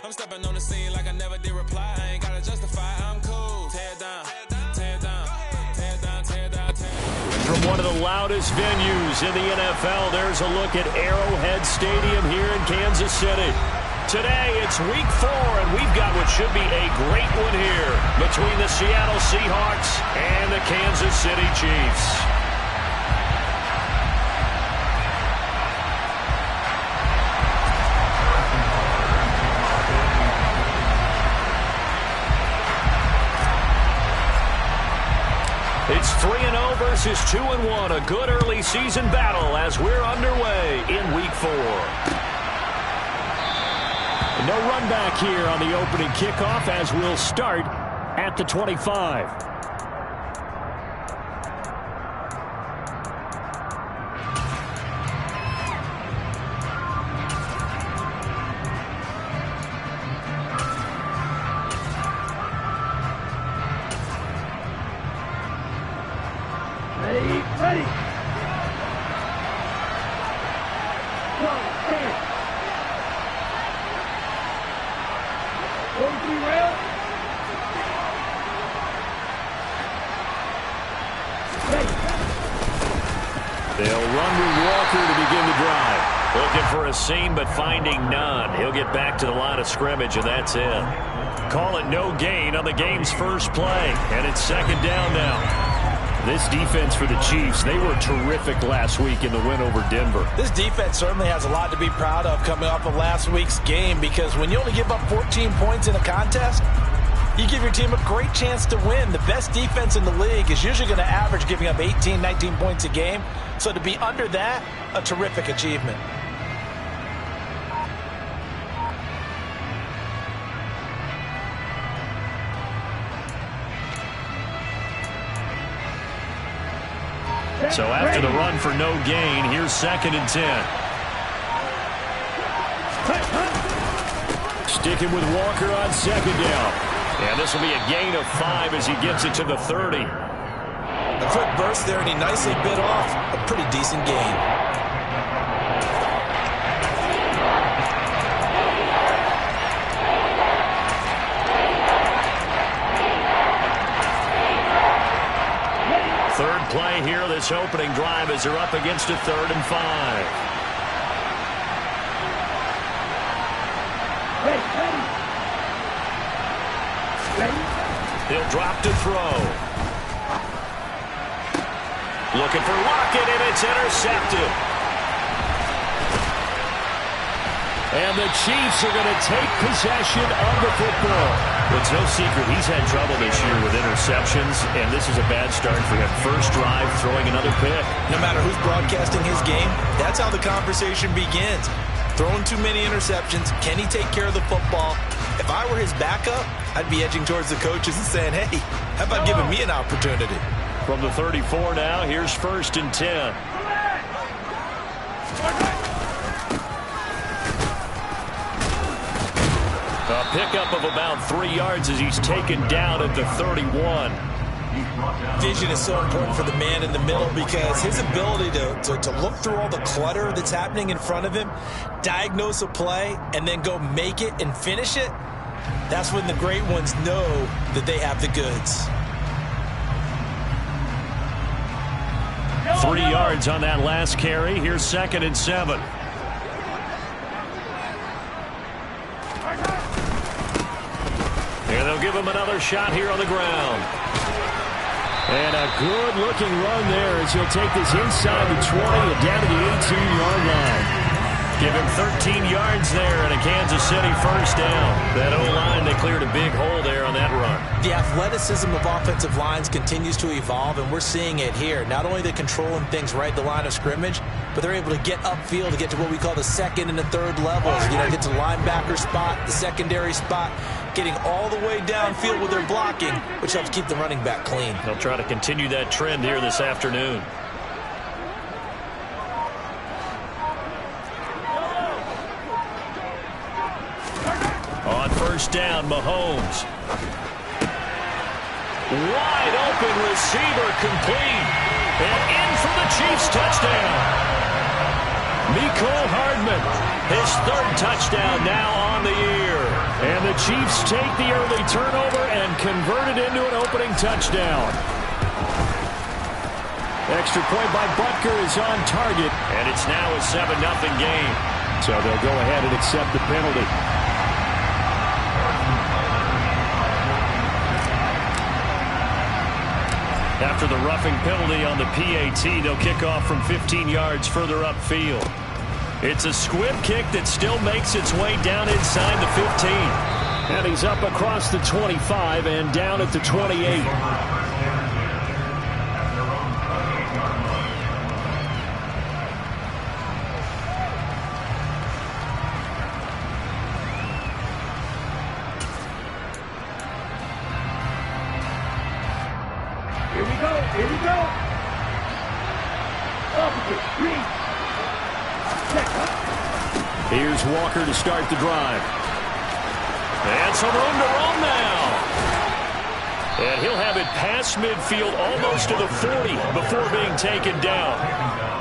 I'm stepping on the scene like I never did reply. I ain't gotta justify, I'm cool. Tear down, tear down, tear down, tear down, tear down. From one of the loudest venues in the NFL, there's a look at Arrowhead Stadium here in Kansas City. Today, it's Week 4, and we've got what should be a great one here between the Seattle Seahawks and the Kansas City Chiefs. It's 3-0 versus 2-1, a good early season battle as we're underway in Week 4. No run back here on the opening kickoff as we'll start at the 25. Ready. Go, stand. 43 rail. Ready. They'll run with Walker to begin the drive. Looking for a seam, but finding none. He'll get back to the line of scrimmage, and that's it. Call it no gain on the game's first play, and it's second down now. This defense for the Chiefs, they were terrific last week in the win over Denver. This defense certainly has a lot to be proud of coming off of last week's game, because when you only give up 14 points in a contest, you give your team a great chance to win. The best defense in the league is usually going to average giving up 18, 19 points a game. So to be under that, a terrific achievement. So after the run for no gain, here's 2nd and 10. Sticking with Walker on 2nd down. And this will be a gain of 5 as he gets it to the 30. A quick burst there, and he nicely bit off a pretty decent gain. Third play here, this opening drive, as they're up against a 3rd and 5. Ready. He'll drop to throw. Looking for Lockett, and it's intercepted. And the Chiefs are going to take possession of the football. It's no secret he's had trouble this year with interceptions, and this is a bad start for him. First drive, throwing another pick. No matter who's broadcasting his game, that's how the conversation begins. Throwing too many interceptions, can he take care of the football? If I were his backup, I'd be edging towards the coaches and saying, hey, how about giving me an opportunity? From the 34 now, here's 1st and 10. A pickup of about 3 yards as he's taken down at the 31. Vision is so important for the man in the middle, because his ability to look through all the clutter that's happening in front of him, diagnose a play, and then go make it and finish it, that's when the great ones know that they have the goods. 3 yards on that last carry. Here's 2nd and 7. And they'll give him another shot here on the ground. And a good-looking run there as he'll take this inside the 20 and down to the 18-yard line. Give him 13 yards there and a Kansas City first down. That O-line, they cleared a big hole there on that run. The athleticism of offensive lines continues to evolve, and we're seeing it here. Not only the controlling things right at the line of scrimmage, but they're able to get upfield to get to what we call the 2nd and the 3rd levels. You know, get to the linebacker spot, the secondary spot, getting all the way downfield with their blocking, which helps keep the running back clean. They'll try to continue that trend here this afternoon. On 1st down, Mahomes. Wide open receiver, complete. And in for the Chiefs touchdown. Mecole Hardman, his 3rd touchdown now on the year. And the Chiefs take the early turnover and convert it into an opening touchdown. Extra point by Butker is on target, and it's now a 7-0 game. So they'll go ahead and accept the penalty. After the roughing penalty on the PAT, they'll kick off from 15 yards further upfield. It's a squib kick that still makes its way down inside the 15. And he's up across the 25 and down at the 28. Here we go. Opposite, reach. Here's Walker to start the drive. And some room to run now. And he'll have it past midfield almost to the 40 before being taken down.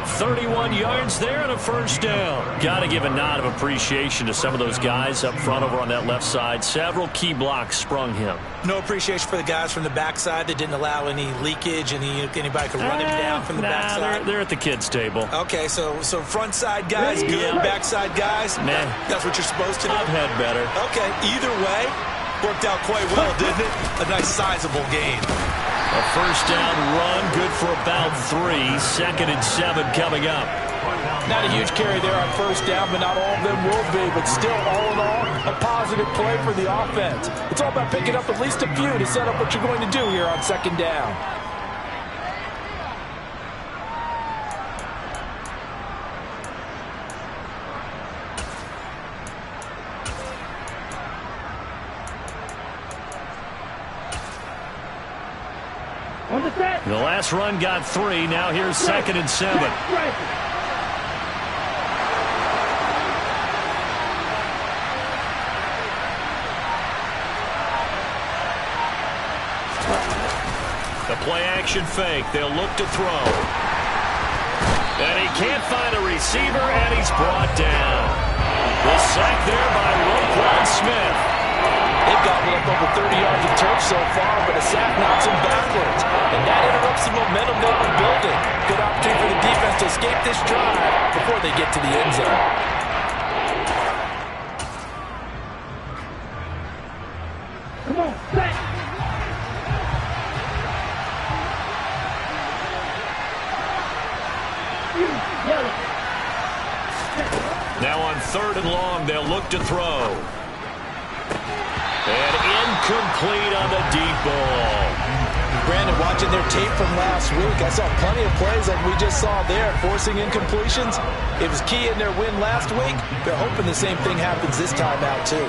31 yards there and a first down. Got to give a nod of appreciation to some of those guys up front over on that left side. Several key blocks sprung him. No appreciation for the guys from the backside that didn't allow any leakage, and anybody could run him down from the backside. They're at the kids' table. Okay, so front side guys good, yeah. Backside guys, nah. That's what you're supposed to do. I've had better. Okay, either way, worked out quite well, didn't it? A nice sizable gain. A first down run, good for about 3. 2nd and 7 coming up. Not a huge carry there on first down, but not all of them will be. But still, all in all, a positive play for the offense. It's all about picking up at least a few to set up what you're going to do here on 2nd down. On the set. The last run got 3. Now here's 2nd and 7. The play-action fake. They'll look to throw. And he can't find a receiver, and he's brought down. The sack there by Roquan Smith. They've gotten up over 30 yards of turf so far, but a sack knocks him backwards. And that interrupts the momentum they were building. Good opportunity for the defense to escape this drive before they get to the end zone. Come on, set. Now on 3rd and long, they'll look to throw. And incomplete on the deep ball. Brandon, watching their tape from last week, I saw plenty of plays like we just saw there, forcing incompletions. It was key in their win last week. They're hoping the same thing happens this time out, too.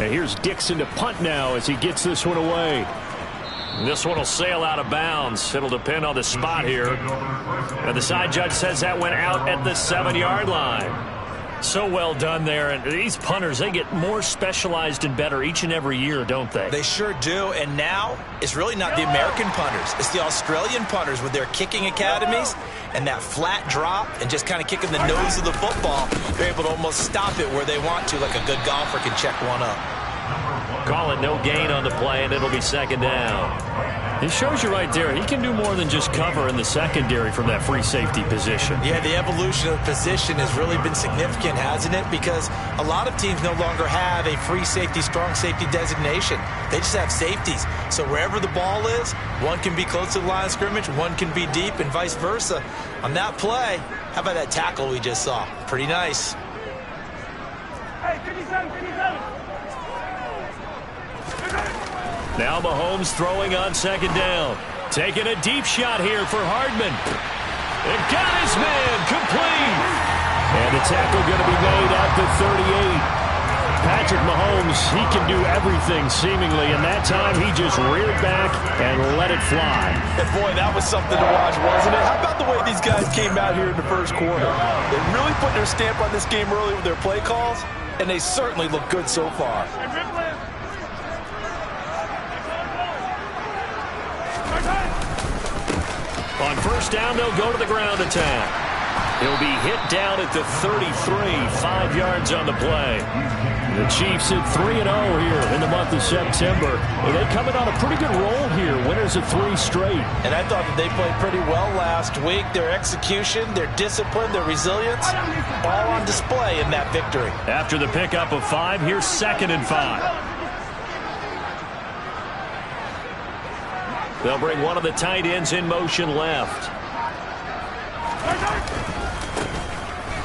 And here's Dixon to punt now as he gets this one away. This one will sail out of bounds. It'll depend on the spot here. And the side judge says that went out at the 7-yard line. So well done there. And these punters, they get more specialized and better each and every year, don't they? They sure do. And now it's really not the American punters. It's the Australian punters with their kicking academies and that flat drop and just kind of kicking the nose of the football. They're able to almost stop it where they want to, like a good golfer can check one up. Call it no gain on the play, and it'll be 2nd down. He shows you right there, he can do more than just cover in the secondary from that free safety position. Yeah, the evolution of the position has really been significant, hasn't it? Because a lot of teams no longer have a free safety, strong safety designation. They just have safeties. So wherever the ball is, one can be close to the line of scrimmage, one can be deep, and vice versa. On that play, how about that tackle we just saw? Pretty nice. Hey, 57, 57. Now Mahomes throwing on 2nd down. Taking a deep shot here for Hardman. It got his man complete. And the tackle going to be made at the 38. Patrick Mahomes, he can do everything seemingly, and that time he just reared back and let it fly. And boy, that was something to watch, wasn't it? How about the way these guys came out here in the first quarter? They really put their stamp on this game early with their play calls, and they certainly look good so far. On first down, they'll go to the ground attack. He'll be hit down at the 33, 5 yards on the play. The Chiefs at 3-0 here in the month of September. Well, they come in on a pretty good roll here, winners of 3 straight. And I thought that they played pretty well last week. Their execution, their discipline, their resilience, all on display in that victory. After the pickup of 5, here's 2nd and 5. They'll bring one of the tight ends in motion left.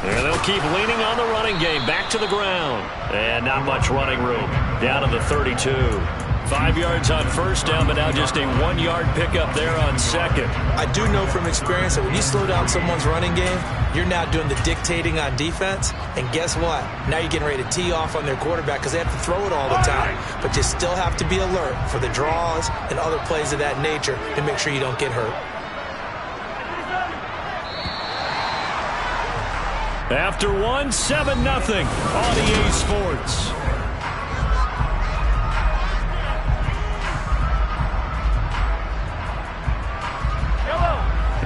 And they'll keep leaning on the running game. Back to the ground. And not much running room. Down to the 32. 5 yards on first down, but now just a 1-yard pickup there on second. I do know from experience that when you slow down someone's running game, you're now doing the dictating on defense. And guess what? Now you're getting ready to tee off on their quarterback because they have to throw it all the time. But you still have to be alert for the draws and other plays of that nature to make sure you don't get hurt. After 1, 7-0 on EA Sports.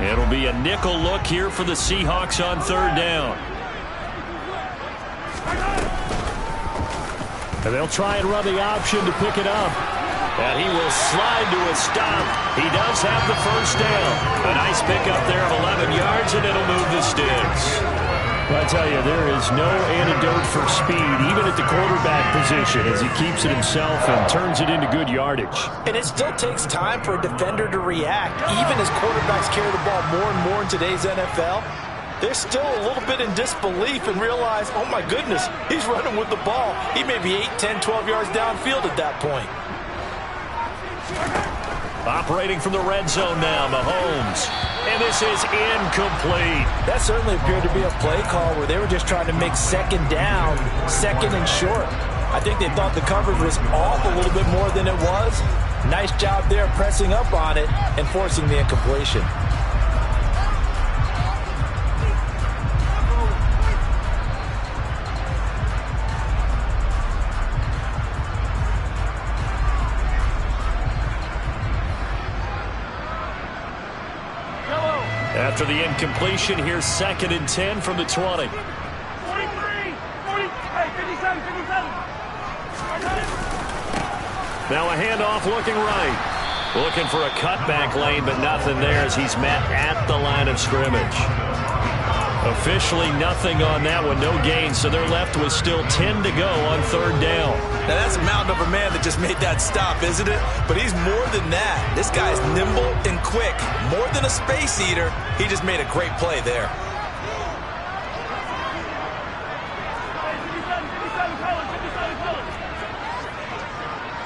It'll be a nickel look here for the Seahawks on 3rd down. And they'll try and run the option to pick it up. And he will slide to a stop. He does have the first down. A nice pickup there of 11 yards, and it'll move the sticks. I tell you, there is no antidote for speed, even at the quarterback position, as he keeps it himself and turns it into good yardage. And it still takes time for a defender to react. Even as quarterbacks carry the ball more and more in today's NFL, they're still a little bit in disbelief and realize, oh my goodness, he's running with the ball. He may be 8, 10, 12 yards downfield at that point. Operating from the red zone now, Mahomes. And this is incomplete. That certainly appeared to be a play call where they were just trying to make 2nd down, 2nd and short. I think they thought the coverage was off a little bit more than it was. Nice job there pressing up on it and forcing the incompletion. After the incompletion, here's 2nd and 10 from the 20. 43, 40, hey, 57, 57. Now a handoff looking right. Looking for a cutback lane, but nothing there as he's met at the line of scrimmage. Officially nothing on that one, no gain, so they're left with still 10 to go on 3rd down. Now that's a mountain of a man that just made that stop, isn't it? But he's more than that. This guy's nimble and quick. More than a space eater. He just made a great play there. 57, 57 colors, 57 colors.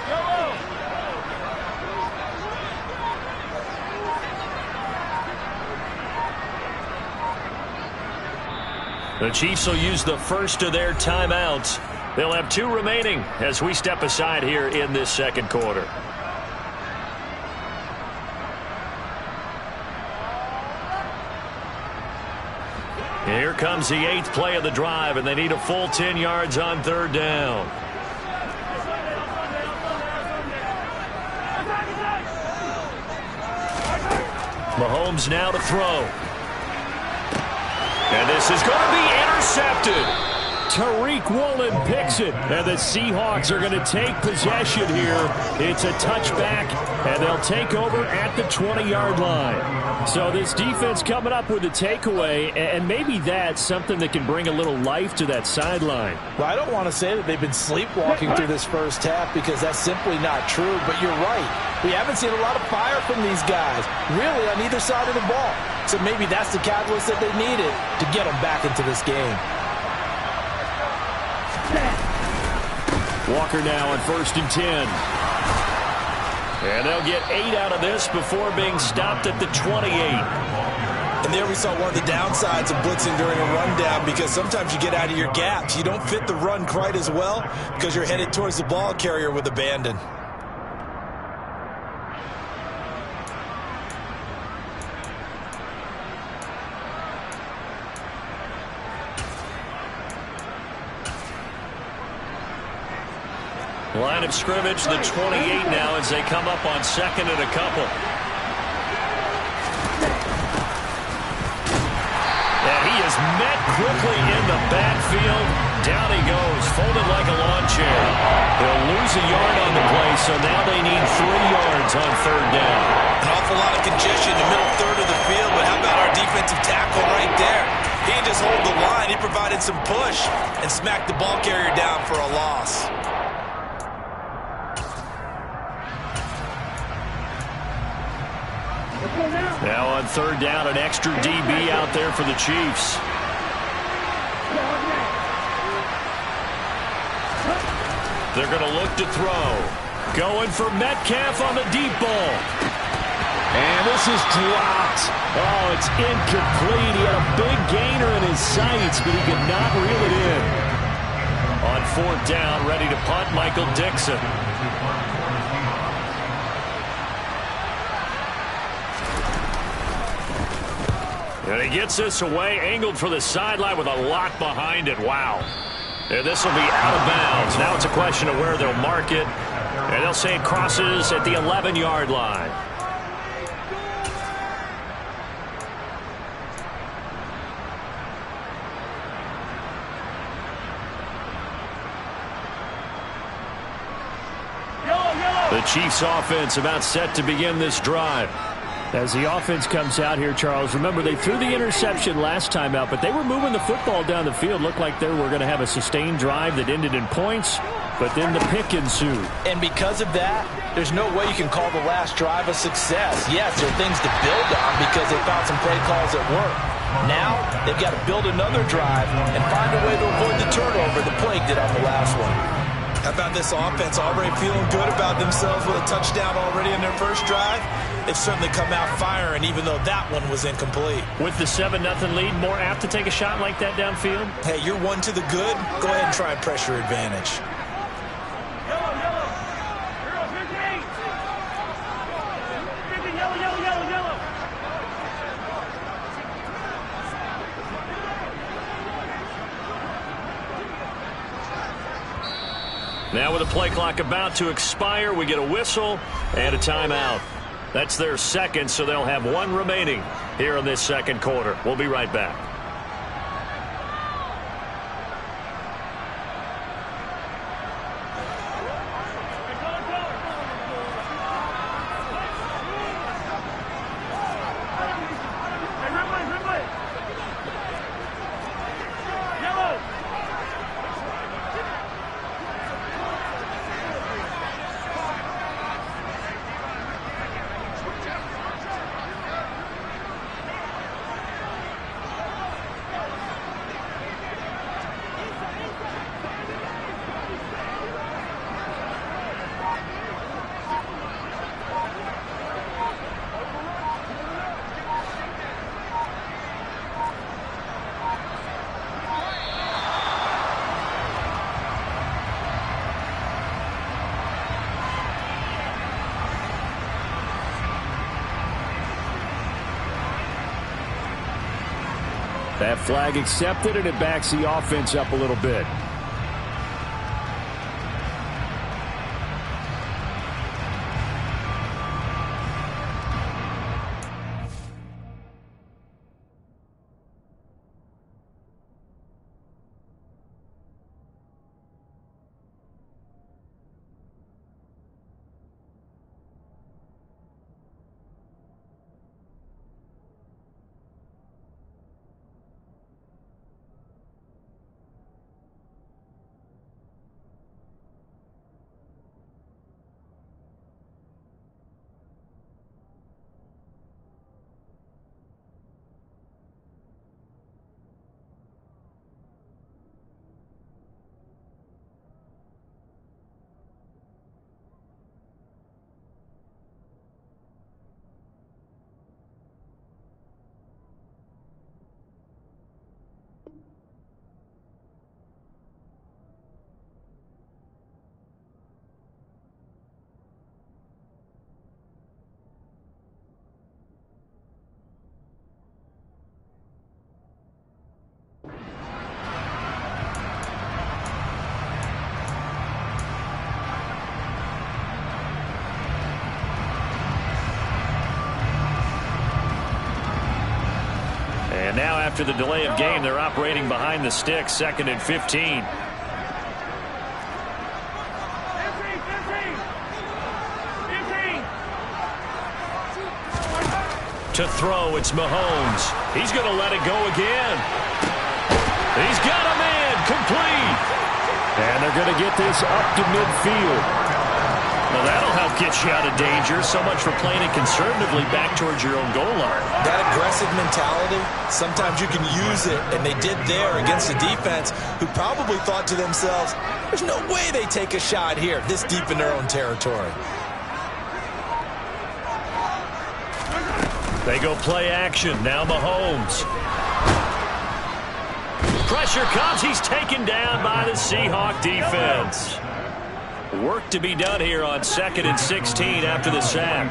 Yellow. The Chiefs will use the first of their timeouts. They'll have 2 remaining as we step aside here in this 2nd quarter. Here comes the 8th play of the drive, and they need a full 10 yards on 3rd down. Mahomes now to throw. And this is going to be intercepted. Tariq Woolen picks it, and the Seahawks are going to take possession here. It's a touchback, and they'll take over at the 20-yard line. So this defense coming up with a takeaway, and maybe that's something that can bring a little life to that sideline. Well, I don't want to say that they've been sleepwalking through this first half because that's simply not true, but you're right. We haven't seen a lot of fire from these guys, really on either side of the ball. So maybe that's the catalyst that they needed to get them back into this game. Walker now on 1st and 10. And they'll get 8 out of this before being stopped at the 28. And there we saw one of the downsides of blitzing during a rundown because sometimes you get out of your gaps. You don't fit the run quite as well because you're headed towards the ball carrier with abandon. Line of scrimmage, the 28 now as they come up on 2nd and a couple. And he is met quickly in the backfield. Down he goes, folded like a lawn chair. They'll lose a yard on the play, so now they need 3 yards on third down. An awful lot of congestion in the middle third of the field, but how about our defensive tackle right there? He didn't just hold the line, he provided some push and smacked the ball carrier down for a loss. Now on third down, an extra DB out there for the Chiefs. They're going to look to throw. Going for Metcalf on the deep ball. And this is dropped. Oh, it's incomplete. He had a big gainer in his sights, but he could not reel it in. On fourth down, ready to punt, Michael Dixon. And he gets this away, angled for the sideline with a lot behind it. Wow. And this will be out of bounds. Now it's a question of where they'll mark it. And they'll say it crosses at the 11-yard line. The Chiefs offense about set to begin this drive. As the offense comes out here, Charles, remember they threw the interception last time out, but they were moving the football down the field. Looked like they were going to have a sustained drive that ended in points, but then the pick ensued. And because of that, there's no way you can call the last drive a success. Yes, there are things to build on because they found some play calls that work. Now, they've got to build another drive and find a way to avoid the turnover the Plague did on the last one. How about this offense already feeling good about themselves with a touchdown already in their first drive? They've certainly come out firing, even though that one was incomplete. With the 7-0 lead, more apt to take a shot like that downfield? Hey, you're one to the good. Go ahead and try pressure advantage. Yellow, yellow. Hero, 58. 50, yellow, yellow, yellow, yellow. Now with the play clock about to expire, we get a whistle and a timeout. That's their second, so they'll have 1 remaining here in this second quarter. We'll be right back. That flag accepted, and it backs the offense up a little bit. after the delay of game, they're operating behind the sticks, 2nd and 15. 15. To throw, it's Mahomes. He's going to let it go again. He's got a man, complete. And they're going to get this up to midfield. Well, that'll help get you out of danger. So much for playing it conservatively back towards your own goal line. That aggressive mentality, sometimes you can use it, and they did there against a defense who probably thought to themselves, there's no way they take a shot here this deep in their own territory. They go play action. Now Mahomes. Pressure comes. He's taken down by the Seahawk defense. Work to be done here on 2nd and 16 after the sack.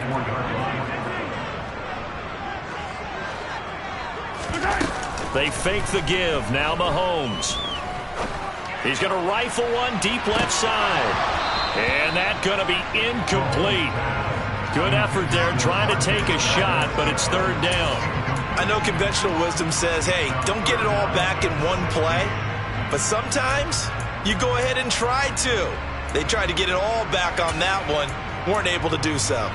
They fake the give. Now Mahomes. He's going to rifle one deep left side. And that's going to be incomplete. Good effort there trying to take a shot, but it's 3rd down. I know conventional wisdom says, hey, don't get it all back in one play. But sometimes you go ahead and try to. They tried to get it all back on that one, weren't able to do so.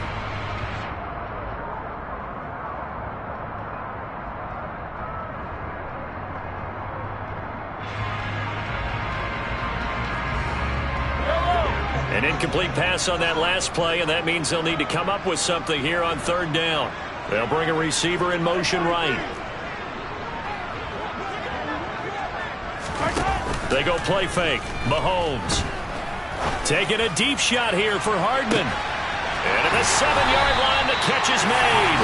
An incomplete pass on that last play, and that means they'll need to come up with something here on 3rd down. They'll bring a receiver in motion right. They go play fake. Mahomes. Taking a deep shot here for Hardman. And at the 7-yard line, the catch is made.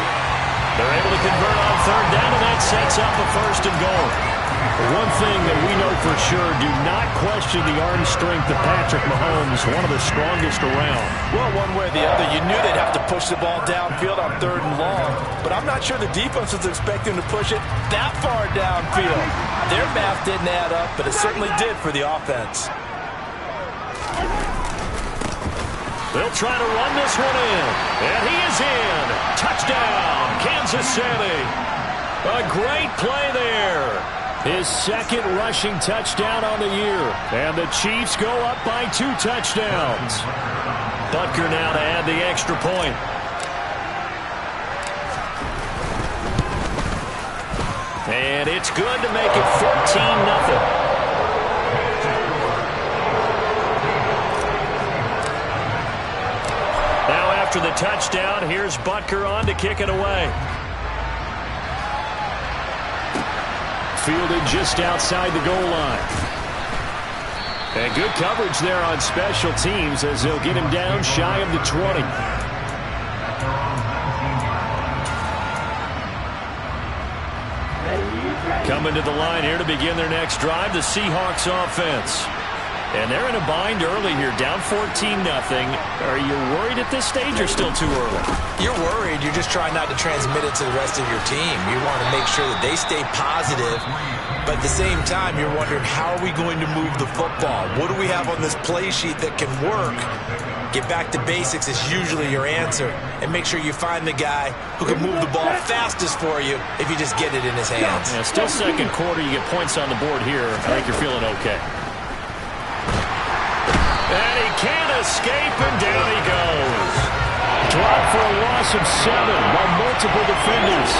They're able to convert on 3rd down, and that sets up a 1st and goal. One thing that we know for sure, do not question the arm strength of Patrick Mahomes, one of the strongest around. Well, one way or the other, you knew they'd have to push the ball downfield on 3rd and long, but I'm not sure the defense was expecting to push it that far downfield. Their math didn't add up, but it certainly did for the offense. They'll try to run this one in, and he is in. Touchdown, Kansas City. A great play there. His 2nd rushing touchdown on the year. And the Chiefs go up by 2 touchdowns. Butker now to add the extra point. And it's good to make it 14-0. After the touchdown, here's Butker on to kick it away. Fielded just outside the goal line. And good coverage there on special teams as they'll get him down shy of the 20. Coming to the line here to begin their next drive, the Seahawks offense. And they're in a bind early here, down 14-0. Are you worried at this stage or still too early? You're worried. You're just trying not to transmit it to the rest of your team. You want to make sure that they stay positive, but at the same time, you're wondering, how are we going to move the football? What do we have on this play sheet that can work? Get back to basics is usually your answer, and make sure you find the guy who can move the ball fastest for you if you just get it in his hands. Yeah, still 2nd quarter, you get points on the board here. I think you're feeling okay. And he can't escape, and down he goes. Dropped for a loss of 7 by multiple defenders.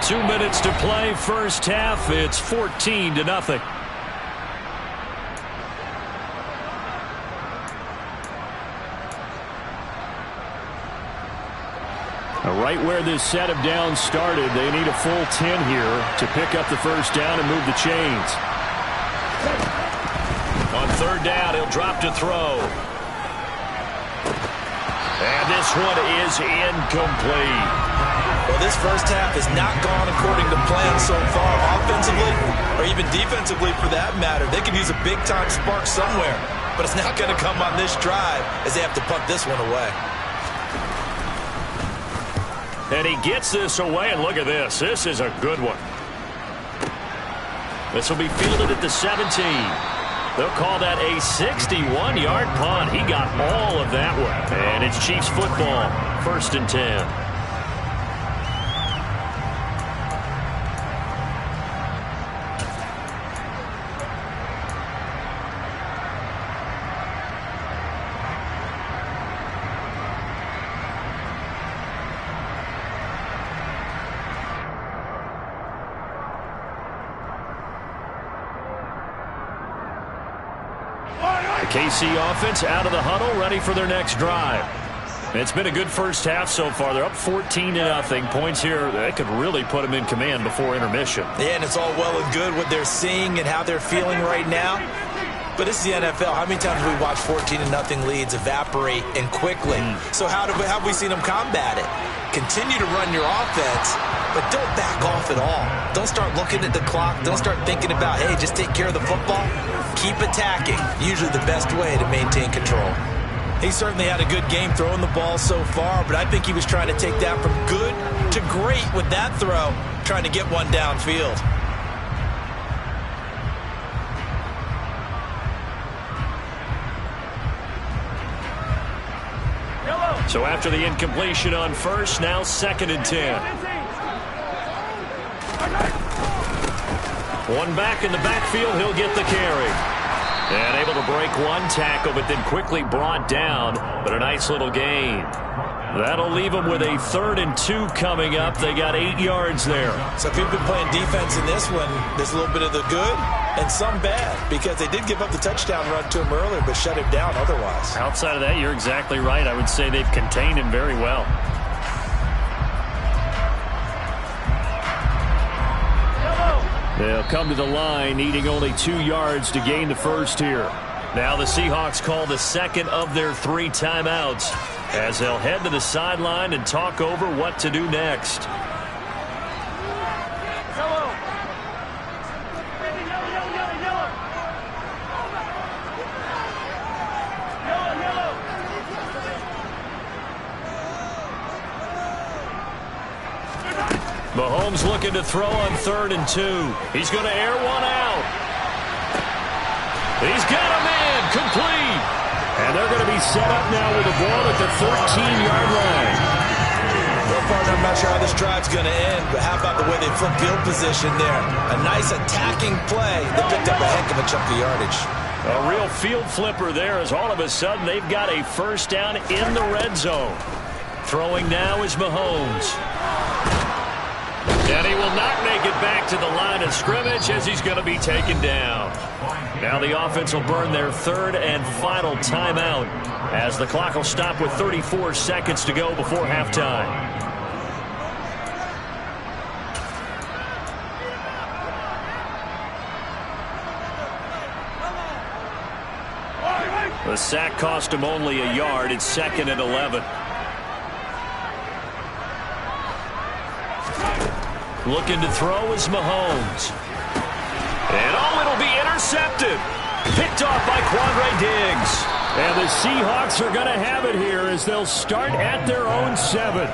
Two minutes to play, first half. It's 14-0. Right where this set of downs started, they need a full 10 here to pick up the 1st down and move the chains. On 3rd down, he'll drop to throw. And this one is incomplete. Well, this first half has not gone according to plan so far, offensively or even defensively for that matter. They could use a big-time spark somewhere, but it's not going to come on this drive as they have to punt this one away. And he gets this away, and look at this. This is a good one. This will be fielded at the 17. They'll call that a 61-yard punt. He got all of that one. And it's Chiefs football, 1st and 10. KC offense out of the huddle, ready for their next drive. It's been a good first half so far. They're up 14-0. Points here, they could really put them in command before intermission. Yeah, and it's all well and good what they're seeing and how they're feeling right now. But this is the NFL. How many times have we watched 14-0 leads evaporate and quickly? So how have we seen them combat it? Continue to run your offense, but don't back off at all. Don't start looking at the clock. Don't start thinking about, hey, just take care of the football. Keep attacking. Usually the best way to maintain control. He certainly had a good game throwing the ball so far, but I think he was trying to take that from good to great with that throw, trying to get one downfield. So after the incompletion on first, now 2nd and 10. One back in the backfield, he'll get the carry. And able to break one tackle, but then quickly brought down. But a nice little gain. That'll leave them with a 3rd and 2 coming up. They got 8 yards there. So if you've been playing defense in this one, there's a little bit of the good and some bad, because they did give up the touchdown run to him earlier, but shut him down otherwise. Outside of that, you're exactly right. I would say they've contained him very well. They'll come to the line, needing only 2 yards to gain the first here. Now the Seahawks call the 2nd of their 3 timeouts as they'll head to the sideline and talk over what to do next. Mahomes looking to throw on 3rd and 2. He's going to air one out. He's got a man complete. And they're going to be set up now with the ball at the 13-yard line. Well, partner, I'm not sure how this drive's going to end, but how about the way they flip field position there? A nice attacking play that picked up a heck of a chunk of yardage. A real field flipper there as all of a sudden they've got a first down in the red zone. Throwing now is Mahomes. And he will not make it back to the line of scrimmage as he's going to be taken down. Now the offense will burn their 3rd and final timeout as the clock will stop with 34 seconds to go before halftime. The sack cost him only a yard. It's 2nd and 11. Looking to throw is Mahomes. And it'll be intercepted. Picked off by Quandre Diggs. And the Seahawks are going to have it here as they'll start at their own 7.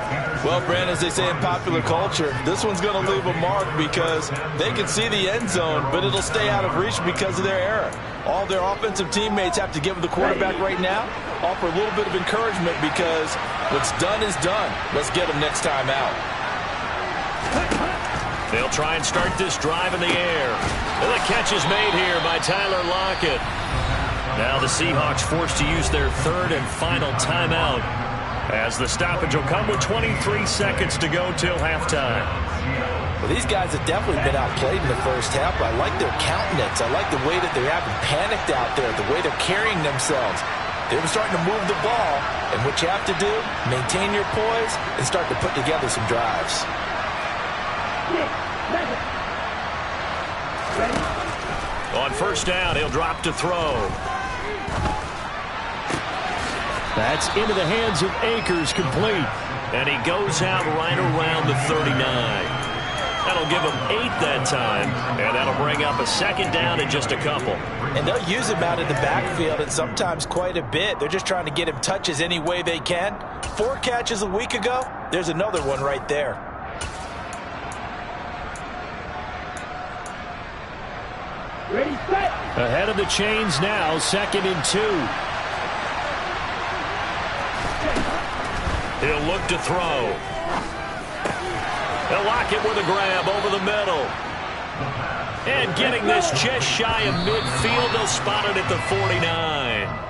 Well, Brandon, as they say in popular culture, this one's going to leave a mark because they can see the end zone, but it'll stay out of reach because of their error. All their offensive teammates have to give the quarterback right now, offer a little bit of encouragement because what's done is done. Let's get them next time out. They'll try and start this drive in the air. And the catch is made here by Tyler Lockett. Now the Seahawks forced to use their 3rd and final timeout as the stoppage will come with 23 seconds to go till halftime. Well, these guys have definitely been outplayed in the first half, but I like their countenance. I like the way that they're having panicked out there, the way they're carrying themselves. They're starting to move the ball, and what you have to do, maintain your poise and start to put together some drives. On first down, he'll drop to throw. That's into the hands of Akers, complete. And he goes out right around the 39. That'll give him 8 that time, and that'll bring up a 2nd down in just a couple. And they'll use him out in the backfield, and sometimes quite a bit. They're just trying to get him touches any way they can. 4 catches a week ago, there's another one right there. Ready, set. Ahead of the chains now, 2nd and 2. He'll look to throw. They'll lock it with a grab over the middle. And getting this just shy of midfield, they'll spot it at the 49.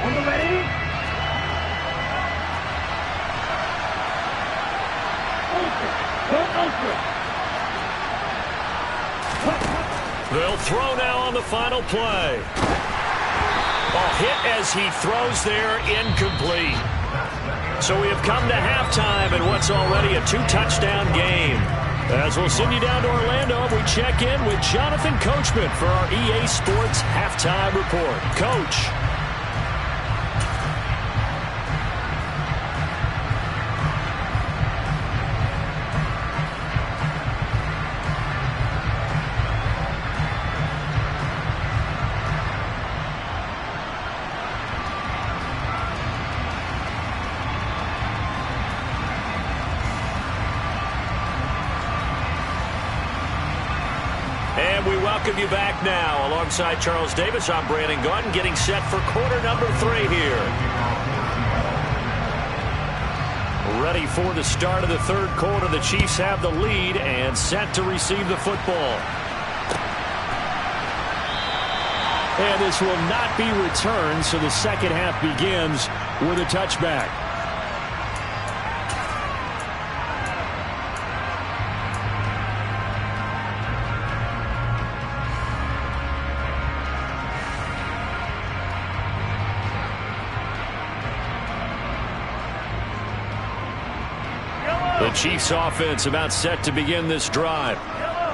On the ready. They'll throw now on the final play. A hit as he throws there, incomplete. So we have come to halftime in what's already a 2-touchdown game. As we'll send you down to Orlando, we check in with Jonathan Coachman for our EA Sports Halftime Report. Coach. And we welcome you back now. Alongside Charles Davis, I'm Brandon Gunn, getting set for quarter number 3 here. Ready for the start of the 3rd quarter. The Chiefs have the lead and set to receive the football. And this will not be returned, so the second half begins with a touchback. The Chiefs offense about set to begin this drive.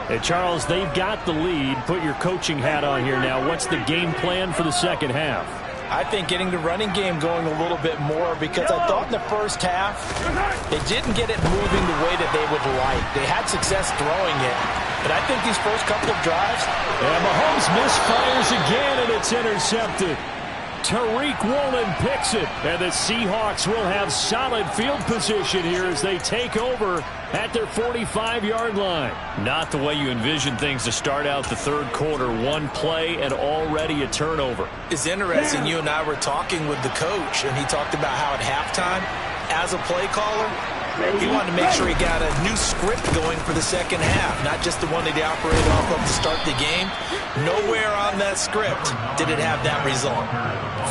Hey, Charles, they've got the lead. Put your coaching hat on here now. What's the game plan for the second half? I think getting the running game going a little bit more, because I thought in the first half they didn't get it moving the way that they would like. They had success throwing it, but I think these first couple of drives. And Mahomes misfires again, and it's intercepted. Tariq Woolen picks it, and the Seahawks will have solid field position here as they take over at their 45-yard line. Not the way you envision things to start out the 3rd quarter. One play and already a turnover. It's interesting. You and I were talking with the coach, and he talked about how at halftime, as a play caller, he wanted to make sure he got a new script going for the second half, not just the one that he operated off of to start the game. Nowhere on that script did it have that result.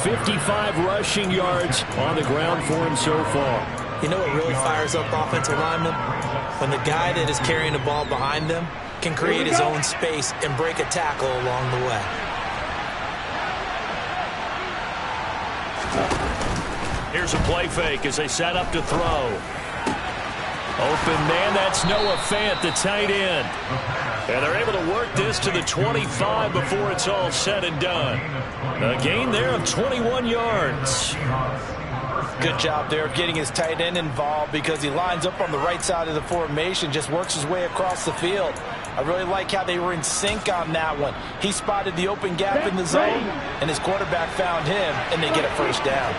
55 rushing yards on the ground for him so far. You know what really fires up offensive linemen? When the guy that is carrying the ball behind them can create his own space and break a tackle along the way. Here's a play fake as they set up to throw. Open man, that's Noah Fant, the tight end. And they're able to work this to the 25 before it's all said and done. A gain there of 21 yards. Good job there of getting his tight end involved, because he lines up on the right side of the formation, just works his way across the field. I really like how they were in sync on that one. He spotted the open gap in the zone, and his quarterback found him, and they get a first down.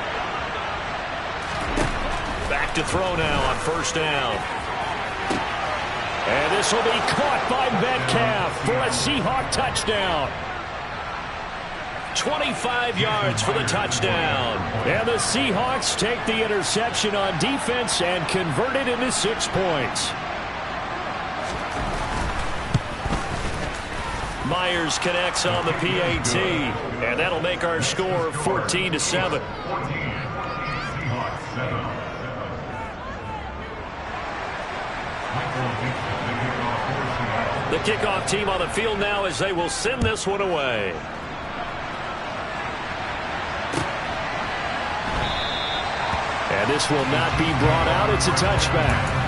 Back to throw now on 1st down. And this will be caught by Metcalf for a Seahawk touchdown. 25 yards for the touchdown. And the Seahawks take the interception on defense and convert it into 6 points. Myers connects on the PAT, and that'll make our score 14-7. The kickoff team on the field now as they will send this one away. And this will not be brought out. It's a touchback.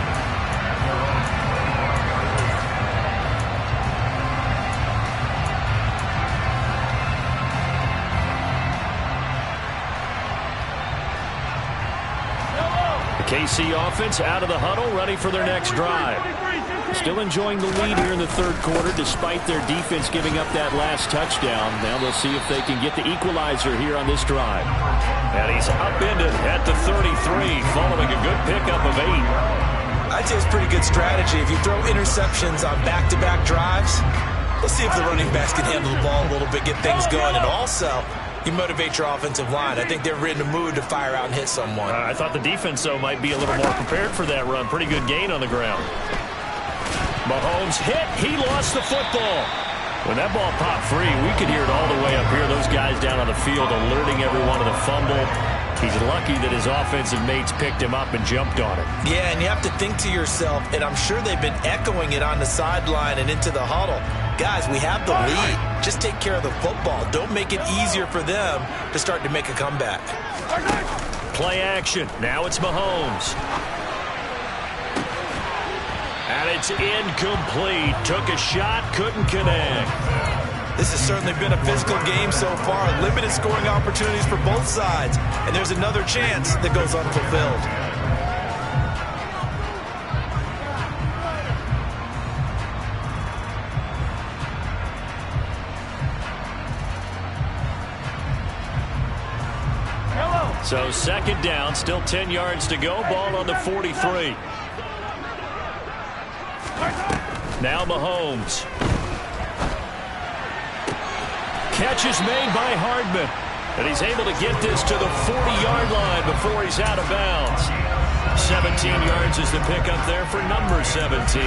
The KC offense out of the huddle, ready for their next drive. Still enjoying the lead here in the third quarter despite their defense giving up that last touchdown. Now they'll see if they can get the equalizer here on this drive. And he's upended at the 33 following a good pickup of 8. I'd say it's pretty good strategy. If you throw interceptions on back-to-back drives, let's see if the running backs can handle the ball a little bit, get things going, and also you motivate your offensive line. I think they're in the mood to fire out and hit someone. I thought the defense, though, might be a little more prepared for that run. Pretty good gain on the ground. Mahomes hit. He lost the football. When that ball popped free, we could hear it all the way up here. Those guys down on the field alerting everyone of the fumble. He's lucky that his offensive mates picked him up and jumped on it. Yeah, and you have to think to yourself, and I'm sure they've been echoing it on the sideline and into the huddle. Guys, we have the lead. Just take care of the football. Don't make it easier for them to start to make a comeback. Play action. Now it's Mahomes. And it's incomplete. Took a shot, couldn't connect. This has certainly been a physical game so far. Limited scoring opportunities for both sides. And there's another chance that goes unfulfilled. So second down, still 10 yards to go. Ball on the 43. Now Mahomes. Catch is made by Hardman. And he's able to get this to the 40-yard line before he's out of bounds. 17 yards is the pickup there for number 17.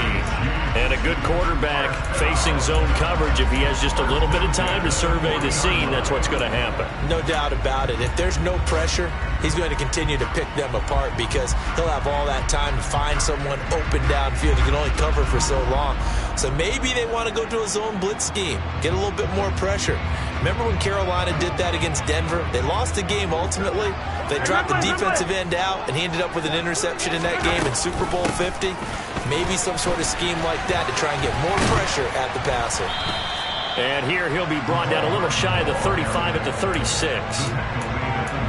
And a good quarterback facing zone coverage. If he has just a little bit of time to survey the scene, that's what's going to happen. No doubt about it. If there's no pressure, he's going to continue to pick them apart because he'll have all that time to find someone open downfield. He can only cover for so long. So maybe they want to go to a zone blitz scheme, get a little bit more pressure. Remember when Carolina did that against Denver? They lost the game ultimately. They dropped the defensive end out, and he ended up with an interception in that game in Super Bowl 50. Maybe some sort of scheme like that to try and get more pressure at the passer. And here he'll be brought down a little shy of the 35 at the 36.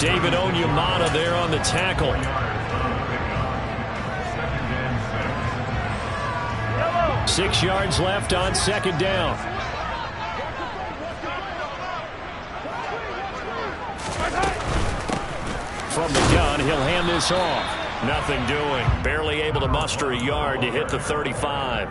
David Onyemata there on the tackle. Yellow. 6 yards left on second down. From the gun, he'll hand this off. Nothing doing. Barely able to muster a yard to hit the 35.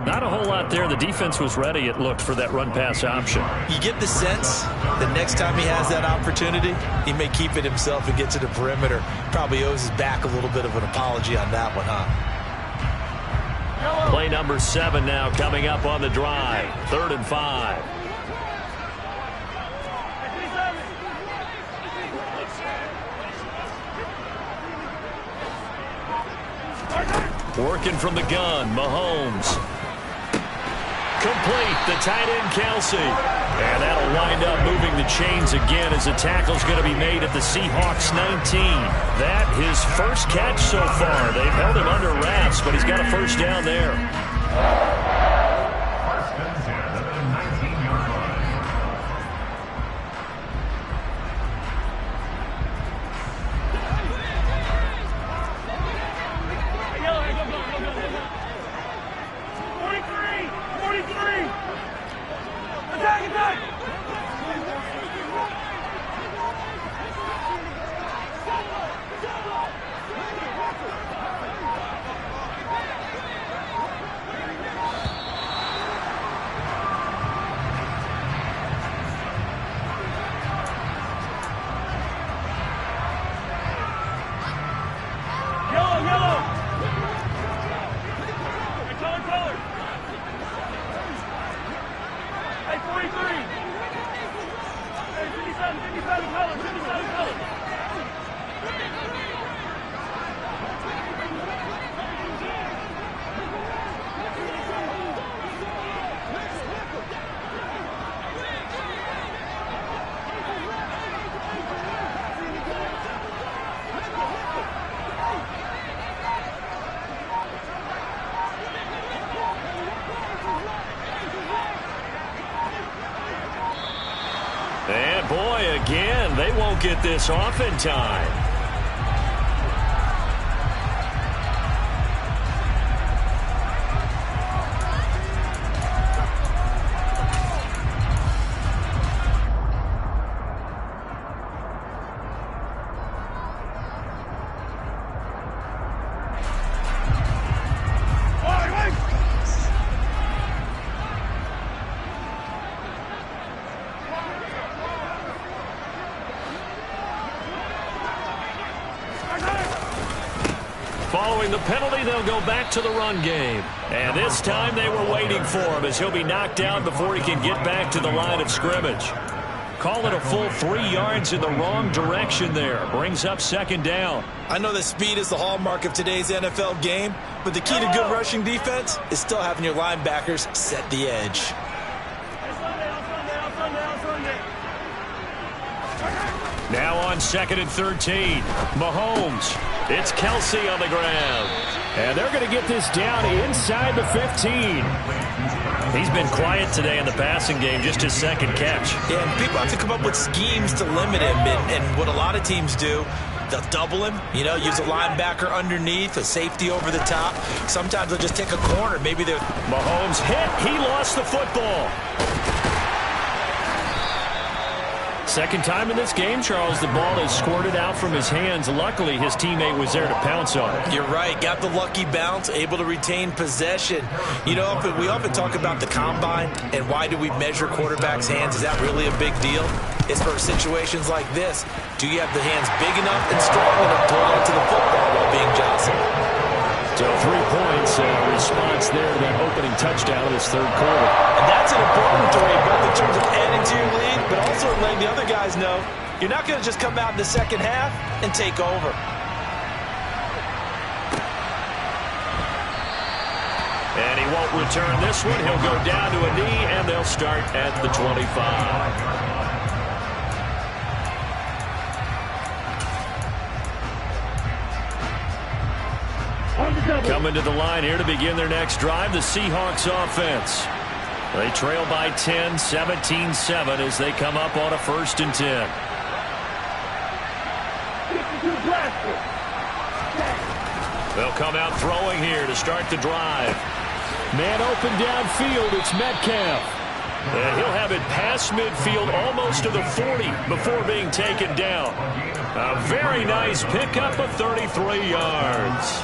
Not a whole lot there. The defense was ready, it looked, for that run-pass option. You get the sense that next time he has that opportunity, he may keep it himself and get to the perimeter. Probably owes his back a little bit of an apology on that one, huh? Play number 7 now coming up on the drive. 3rd and 5. Working from the gun, Mahomes. Complete, the tight end, Kelsey. And that'll wind up moving the chains again as the tackle's going to be made at the Seahawks 19. That his first catch so far. They've held him under wraps, but he's got a first down there. And boy, again, they won't get this off in time. Following the penalty, they'll go back to the run game. And this time they were waiting for him as he'll be knocked down before he can get back to the line of scrimmage. Call it a full 3 yards in the wrong direction there. Brings up second down. I know that speed is the hallmark of today's NFL game, but the key to good rushing defense is still having your linebackers set the edge. Now on 2nd and 13. Mahomes. It's Kelsey on the ground. And they're going to get this down inside the 15. He's been quiet today in the passing game, just his second catch. Yeah, and people have to come up with schemes to limit him. And what a lot of teams do, they'll double him, use a linebacker underneath, a safety over the top. Sometimes they'll just take a corner. Maybe they're... Mahomes hit. He lost the football. Second time in this game, Charles, the ball is squirted out from his hands. Luckily, his teammate was there to pounce on it. You're right. Got the lucky bounce, able to retain possession. We often talk about the combine and why do we measure quarterbacks' hands. Is that really a big deal? It's for situations like this. Do you have the hands big enough and strong enough to hold on to the football while being jostled? So 3 points, response there to that opening touchdown in this third quarter. And that's an important three, both in terms of adding to your lead, but also letting the other guys know you're not going to just come out in the second half and take over. And he won't return this one. He'll go down to a knee, and they'll start at the 25. Coming to the line here to begin their next drive, the Seahawks offense. They trail by 10, 17-7 as they come up on a 1st and 10. They'll come out throwing here to start the drive. Man open downfield, it's Metcalf. And he'll have it past midfield almost to the 40 before being taken down. A very nice pickup of 33 yards.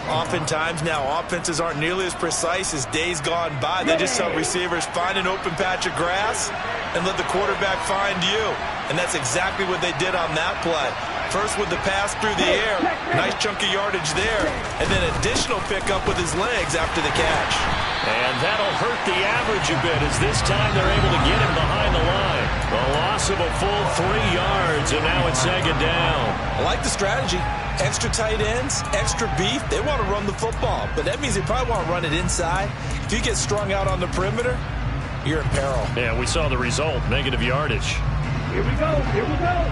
Oftentimes now offenses aren't nearly as precise as days gone by. They just tell receivers, find an open patch of grass and let the quarterback find you. And that's exactly what they did on that play. First with the pass through the air, nice chunk of yardage there, and then additional pickup with his legs after the catch. And that'll hurt the average a bit as this time they're able to get him behind the line. A loss of a full 3 yards, and now it's second down. I like the strategy. Extra tight ends, extra beef. They want to run the football, but that means they probably want to run it inside. If you get strung out on the perimeter, you're in peril. Yeah, we saw the result, negative yardage. Here we go. Here we go.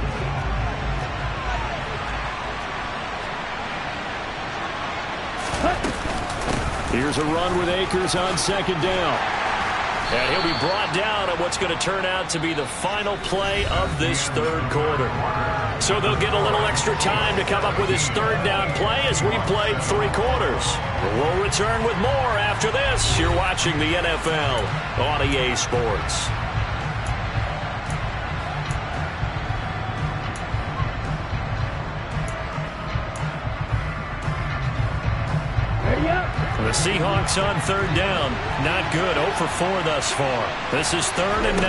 Here's a run with Akers on second down. And he'll be brought down on what's going to turn out to be the final play of this third quarter. So they'll get a little extra time to come up with his third down play as we played 3 quarters. We'll return with more after this. You're watching the NFL on EA Sports. The Seahawks on third down. Not good. 0 for 4 thus far. This is 3rd and 9.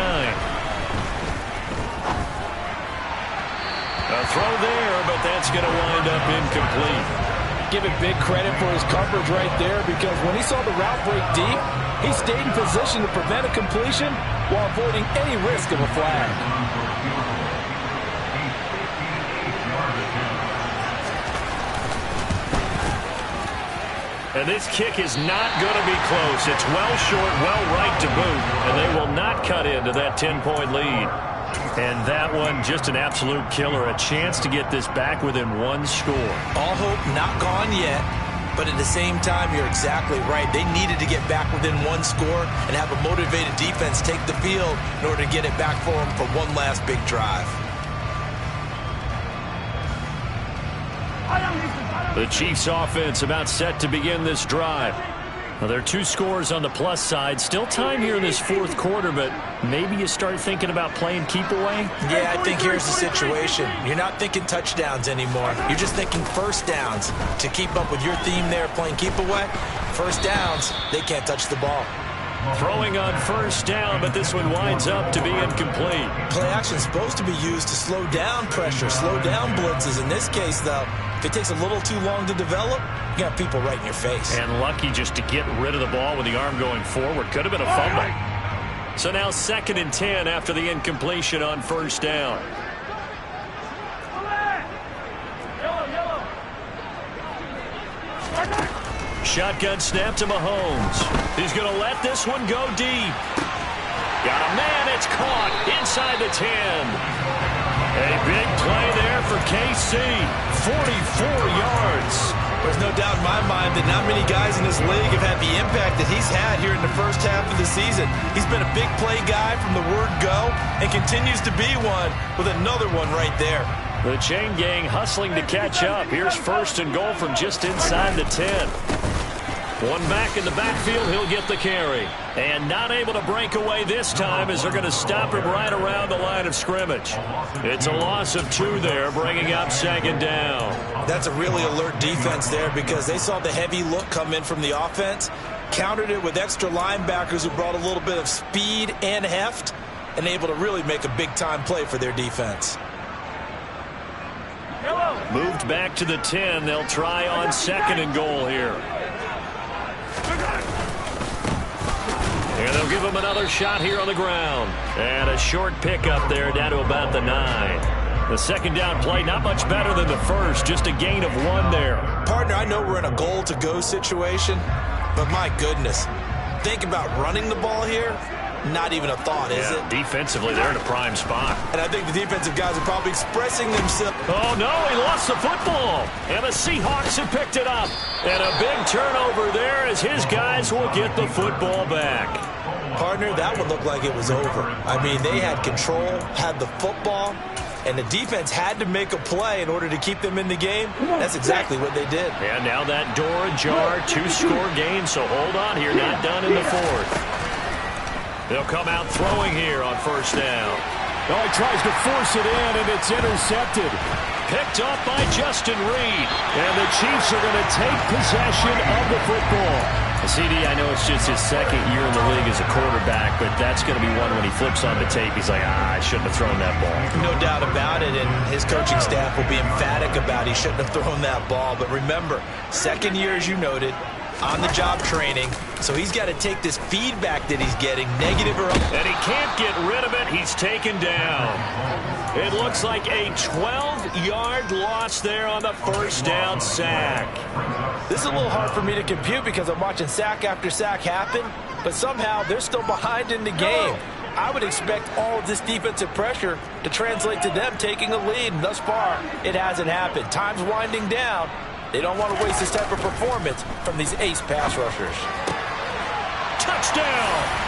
A throw there, but that's going to wind up incomplete. Give it big credit for his coverage right there, because when he saw the route break deep, he stayed in position to prevent a completion while avoiding any risk of a flag. And this kick is not going to be close. It's well short, well right to boot, and they will not cut into that 10-point lead. And that one, just an absolute killer. A chance to get this back within 1 score. All hope not gone yet, but at the same time, you're exactly right. They needed to get back within 1 score and have a motivated defense take the field in order to get it back for them for one last big drive. The Chiefs offense about set to begin this drive. Well, there are 2 scores on the plus side. Still time here in this 4th quarter, but maybe you start thinking about playing keep away? Yeah, I think here's the situation. You're not thinking touchdowns anymore. You're just thinking first downs. To keep up with your theme there, playing keep away, first downs, they can't touch the ball. Throwing on first down, but this one winds up to be incomplete. Play action is supposed to be used to slow down pressure, slow down blitzes. In this case, though, if it takes a little too long to develop, you got people right in your face. And lucky just to get rid of the ball with the arm going forward. Could have been a fumble. So now 2nd and 10 after the incompletion on first down. Shotgun snap to Mahomes. He's going to let this one go deep. Got a man. It's caught inside the 10. A big play there for KC. 44 yards. There's no doubt in my mind that not many guys in this league have had the impact that he's had here in the first half of the season. He's been a big play guy from the word go and continues to be one with another one right there. The chain gang hustling to catch up. Here's 1st and goal from just inside the 10. One back in the backfield, he'll get the carry. And not able to break away this time as they're going to stop him right around the line of scrimmage. It's a loss of 2 there, bringing up 2nd down. That's a really alert defense there because they saw the heavy look come in from the offense, countered it with extra linebackers who brought a little bit of speed and heft, and able to really make a big-time play for their defense. Moved back to the 10. They'll try on 2nd and goal here. And they'll give him another shot here on the ground. And a short pickup there down to about the 9. The 2nd down play, not much better than the first, just a gain of 1 there. Partner, I know we're in a goal-to-go situation, but my goodness, think about running the ball here. Not even a thought, is it? Defensively, they're in a prime spot. And I think the defensive guys are probably expressing themselves. Oh, no, he lost the football. And the Seahawks have picked it up. And a big turnover there as his guys will get the football back. Partner, that one looked like it was over. I mean, they had control, had the football, and the defense had to make a play in order to keep them in the game. That's exactly what they did. And now that door ajar, 2-score game, so hold on here, not done in the 4th. They'll come out throwing here on first down. Oh, he tries to force it in, and it's intercepted. Picked off by Justin Reed. And the Chiefs are going to take possession of the football. CD, I know it's just his 2nd year in the league as a quarterback, but that's going to be one when he flips on the tape. He's like, I shouldn't have thrown that ball. No doubt about it, and his coaching staff will be emphatic about he shouldn't have thrown that ball. But remember, 2nd year, as you noted, on-the-job training, so he's got to take this feedback that he's getting, negative or up. And he can't get rid of it. He's taken down. It looks like a 12-yard loss there on the first down sack. This is a little hard for me to compute because I'm watching sack after sack happen, but somehow they're still behind in the game. I would expect all of this defensive pressure to translate to them taking a lead, and thus far, it hasn't happened. Time's winding down. They don't want to waste this type of performance from these ace pass rushers. Touchdown!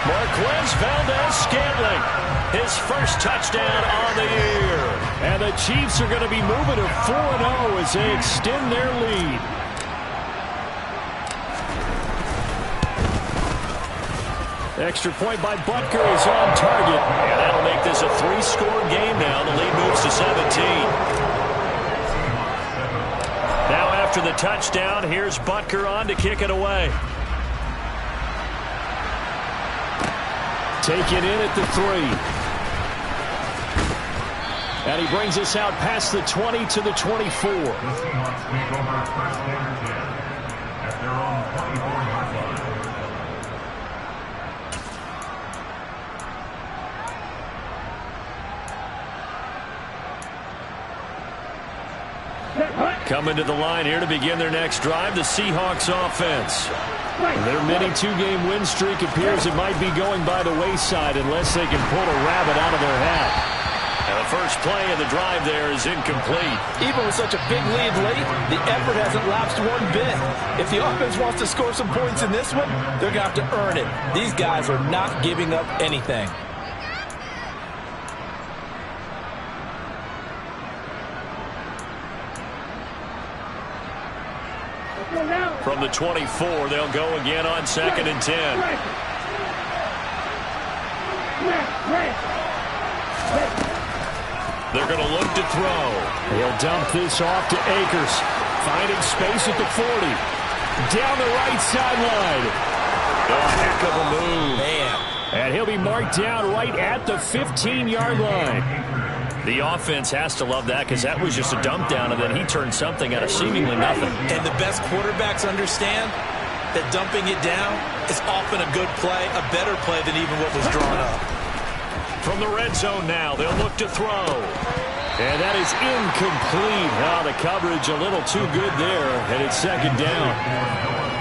Marquez Valdez-Scantling, his first touchdown on the year. And the Chiefs are going to be moving to 4-0 as they extend their lead. Extra point by Butker is on target. And that'll make this a 3-score game now. The lead moves to 17. Now after the touchdown, here's Butker on to kick it away. Taken in at the 3. And he brings us out past the 20 to the 24. Coming to the line here to begin their next drive, the Seahawks offense. Their mini 2-game win streak appears it might be going by the wayside unless they can pull a rabbit out of their hat. And the first play of the drive there is incomplete. Even with such a big lead late, the effort hasn't lapsed one bit. If the offense wants to score some points in this one, they're going to have to earn it. These guys are not giving up anything. From the 24, they'll go again on 2nd and 10. They're going to look to throw. He'll dump this off to Akers. Finding space at the 40. Down the right sideline. heck of a move. Man. And he'll be marked down right at the 15-yard line. The offense has to love that because that was just a dump down, and then he turned something out of seemingly nothing. And the best quarterbacks understand that dumping it down is often a good play, a better play than even what was drawn up. From the red zone now, they'll look to throw. And that is incomplete. Oh, the coverage a little too good there, and it's second down.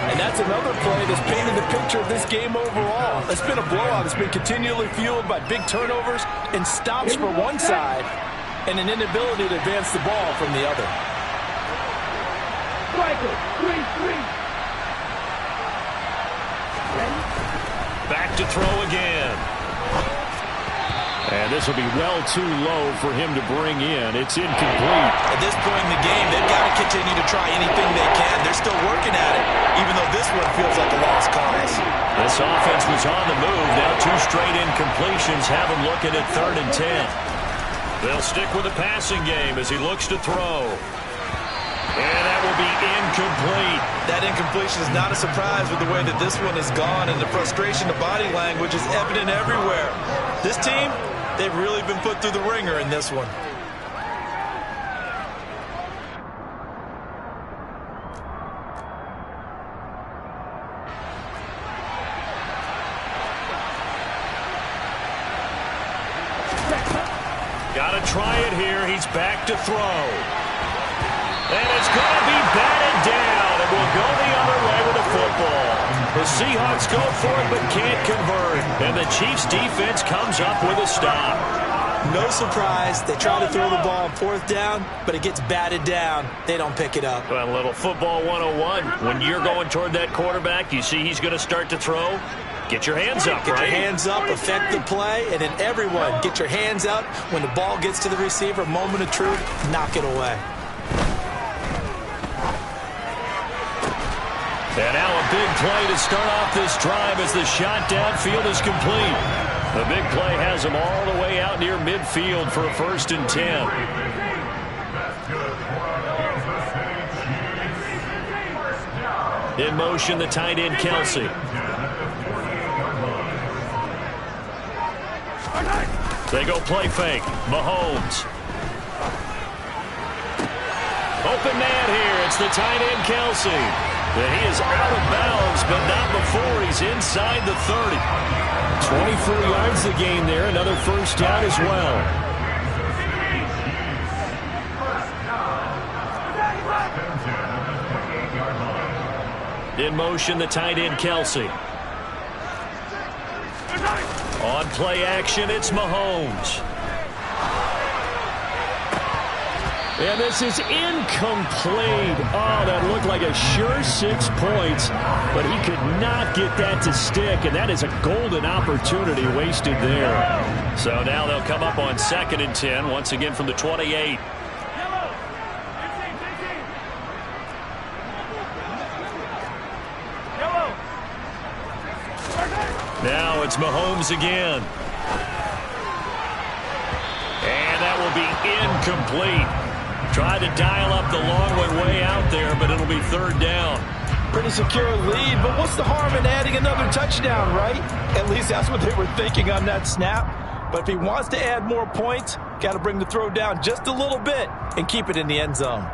And that's another play that's painted the picture of this game overall. It's been a blowout. It's been continually fueled by big turnovers and stops for one side and an inability to advance the ball from the other. Back to throw again. And this will be well too low for him to bring in. It's incomplete. At this point in the game, they've got to continue to try anything they can. They're still working at it, even though this one feels like a lost cause. This offense was on the move. Now 2 straight incompletions have him looking at 3rd and 10. They'll stick with the passing game as he looks to throw. And that will be incomplete. That incompletion is not a surprise with the way that this one has gone, and the frustration of body language is evident everywhere. This team, they've really been put through the ringer in this one. Got to try it here. He's back to throw. And it's going to be batted down. It will go the other way with the football. The Seahawks go for it but can't convert. And the Chiefs' defense comes up with a stop. No surprise. They try to throw the ball on 4th down, but it gets batted down. They don't pick it up. Well, a little football 101. When you're going toward that quarterback, you see he's going to start to throw. Get your hands up, Get right? your hands up, affect the play, and then everyone get your hands up. When the ball gets to the receiver, moment of truth, knock it away. And now a big play to start off this drive as the shot downfield is complete. The big play has him all the way out near midfield for a 1st and 10. In motion, the tight end, Kelsey. They go play fake. Mahomes. Open man here. It's the tight end, Kelsey. And he is out of bounds, but not before he's inside the 30. 24 yards the game there. Another 1st down as well. In motion, the tight end, Kelsey. On play action, it's Mahomes. And this is incomplete. Oh, that looked like a sure 6 points, but he could not get that to stick, and that is a golden opportunity wasted there. So now they'll come up on 2nd and 10, once again from the 28. Now it's Mahomes again. And that will be incomplete. Tried to dial up the long one way out there, but it'll be 3rd down. Pretty secure lead, but what's the harm in adding another touchdown, right? At least that's what they were thinking on that snap. But if he wants to add more points, got to bring the throw down just a little bit and keep it in the end zone.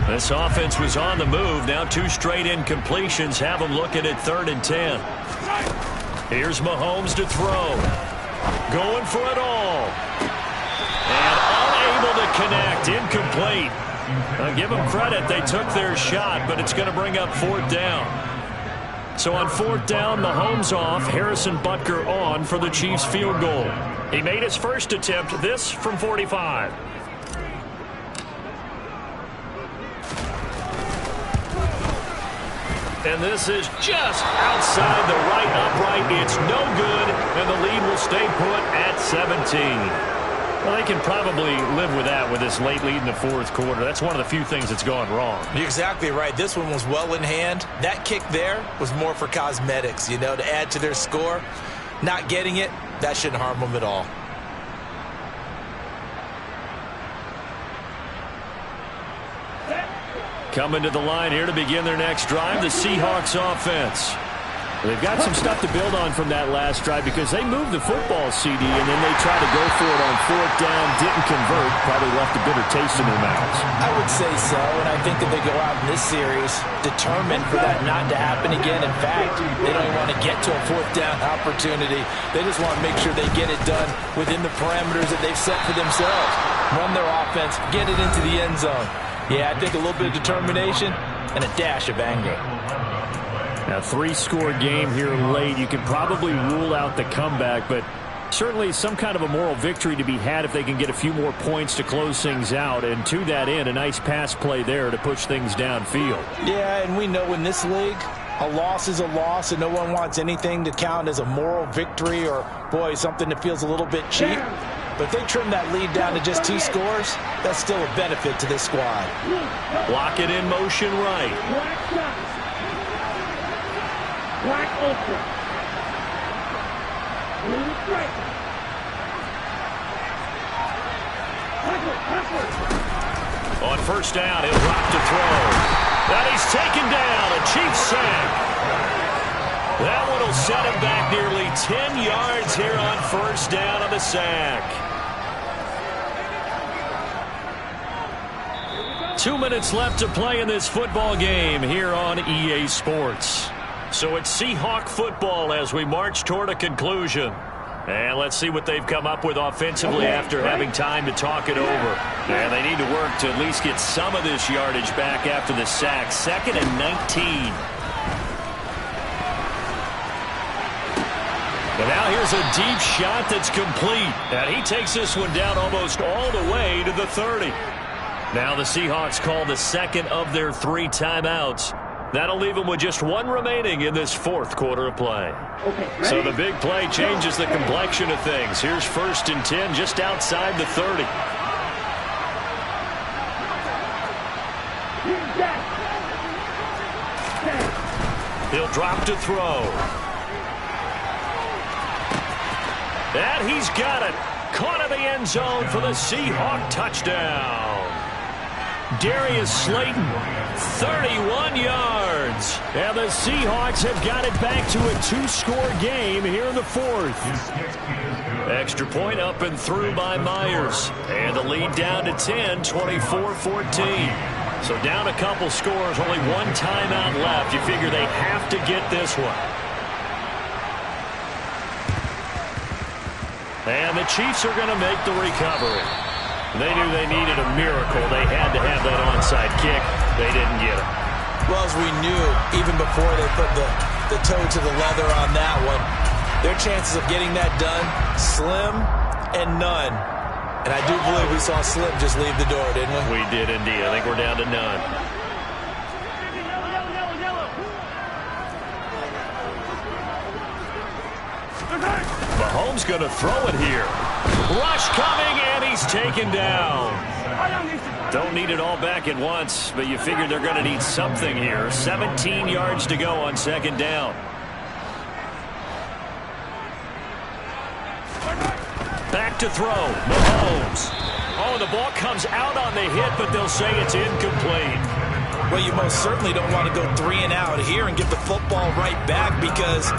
This offense was on the move. Now 2 straight incompletions have them looking at 3rd and 10. Here's Mahomes to throw. Going for it all. And unable to connect. Incomplete. I'll give them credit. They took their shot, but it's going to bring up 4th down. So on 4th down, Mahomes off. Harrison Butker on for the Chiefs field goal. He made his first attempt, this from 45. And this is just outside the right upright. It's no good, and the lead will stay put at 17. Well, they can probably live with that with this late lead in the 4th quarter. That's one of the few things that's gone wrong. You're exactly right. This one was well in hand. That kick there was more for cosmetics, you know, to add to their score. Not getting it, that shouldn't harm them at all. Coming to the line here to begin their next drive, the Seahawks offense. They've got some stuff to build on from that last drive because they moved the football, CD, and then they tried to go for it on fourth down, didn't convert, probably left a bitter taste in their mouths. I would say so, and I think that they go out in this series determined for that not to happen again. In fact, they don't even want to get to a fourth down opportunity. They just want to make sure they get it done within the parameters that they've set for themselves. Run their offense, get it into the end zone. Yeah, I think a little bit of determination and a dash of anger. Now, 3-score game here late. You can probably rule out the comeback, but certainly some kind of a moral victory to be had if they can get a few more points to close things out. And to that end, a nice pass play there to push things downfield. Yeah, and we know in this league, a loss is a loss, and no one wants anything to count as a moral victory or, boy, something that feels a little bit cheap. But if they trim that lead down to just 2 scores, that's still a benefit to this squad. Block it in motion right. Black ultra. On first down, he'll drop to throw. And he's taken down. A Chiefs sack. That one will set him back nearly 10 yards here on first down on the sack. 2 minutes left to play in this football game here on EA Sports. So it's Seahawk football as we march toward a conclusion. And let's see what they've come up with offensively after having time to talk it over. And they need to work to at least get some of this yardage back after the sack. 2nd and 19. And now here's a deep shot that's complete. And he takes this one down almost all the way to the 30. Now the Seahawks call the second of their 3 timeouts. That'll leave them with just 1 remaining in this 4th quarter of play. So the big play changes the complexion of things. Here's 1st and 10 just outside the 30. He'll drop to throw. And he's got it. Caught in the end zone for the Seahawk touchdown. Darius Slayton, 31 yards. And the Seahawks have got it back to a 2-score game here in the 4th. Extra point up and through by Myers. And the lead down to 10, 24-14. So down a couple scores, only 1 timeout left. You figure they have to get this one. And the Chiefs are going to make the recovery. They knew they needed a miracle. They had to have that onside kick. They didn't get it. Well, as we knew, even before they put the toe to the leather on that one, their chances of getting that done, slim and none. And I do believe we saw Slim just leave the door, didn't we? We did indeed. I think we're down to none. Mahomes going to throw it here. Rush coming, and he's taken down. Don't need it all back at once, but you figure they're going to need something here. 17 yards to go on 2nd down. Back to throw. Mahomes. Oh, the ball comes out on the hit, but they'll say it's incomplete. Well, you most certainly don't want to go 3 and out here and get the football right back because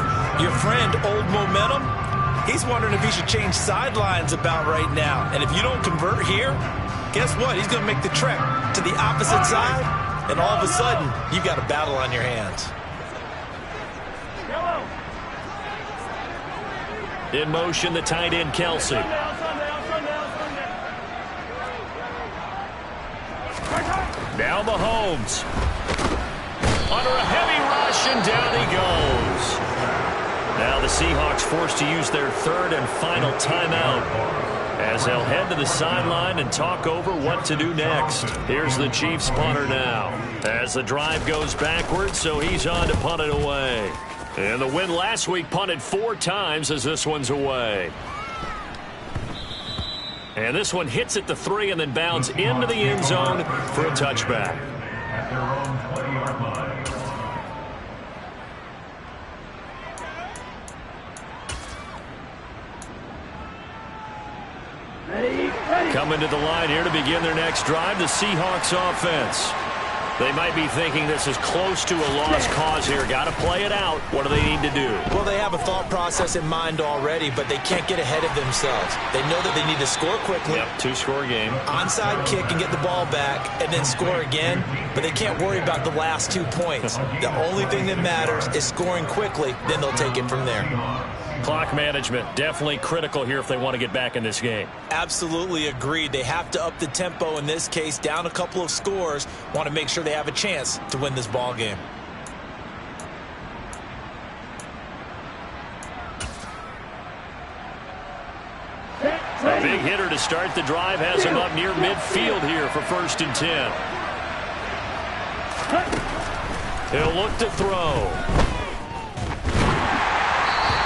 your friend, Old Momentum, he's wondering if he should change sidelines about right now. And if you don't convert here, guess what? He's going to make the trek to the opposite side, and all of a sudden, you've got a battle on your hands. In motion, the tight end, Kelsey. Now Mahomes. Under a heavy rush, and down he goes. Now the Seahawks forced to use their 3rd and final timeout as they'll head to the sideline and talk over what to do next. Here's the Chiefs punter now as the drive goes backwards, so he's on to punt it away. And the win last week punted 4 times as this one's away. And this one hits at the 3 and then bounds into the end zone for a touchback. At their own 20-yard line. Coming to the line here to begin their next drive, the Seahawks offense. They might be thinking this is close to a lost cause here. Got to play it out. What do they need to do? Well, they have a thought process in mind already, but they can't get ahead of themselves. They know that they need to score quickly. Yep, two-score game. Onside kick and get the ball back and then score again, but they can't worry about the last 2 points. The only thing that matters is scoring quickly, then they'll take it from there. Clock management, definitely critical here if they want to get back in this game. Absolutely agreed. They have to up the tempo in this case, down a couple of scores, want to make sure they have a chance to win this ball game. A big hitter to start the drive has him up near midfield here for 1st and 10. He'll look to throw.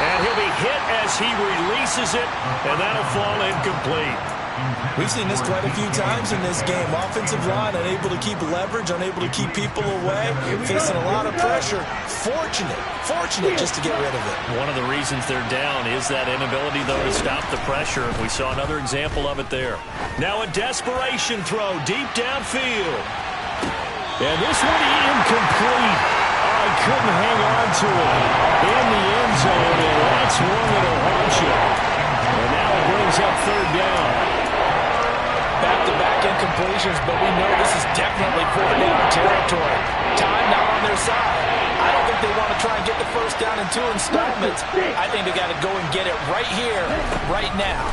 And he'll be hit as he releases it, and that'll fall incomplete. We've seen this quite a few times in this game. Offensive line unable to keep leverage, unable to keep people away, facing a lot of pressure. Fortunate just to get rid of it. One of the reasons they're down is that inability, though, to stop the pressure. We saw another example of it there. Now a desperation throw deep downfield. And this one incomplete. I couldn't hang on to it in the end zone, and that's one that'll haunt you. And now it brings up 3rd down. Back-to-back incompletions, but we know this is definitely 4th down territory. Time now on their side. I don't think they want to try and get the 1st down in 2 installments. I think they got to go and get it right here, right now.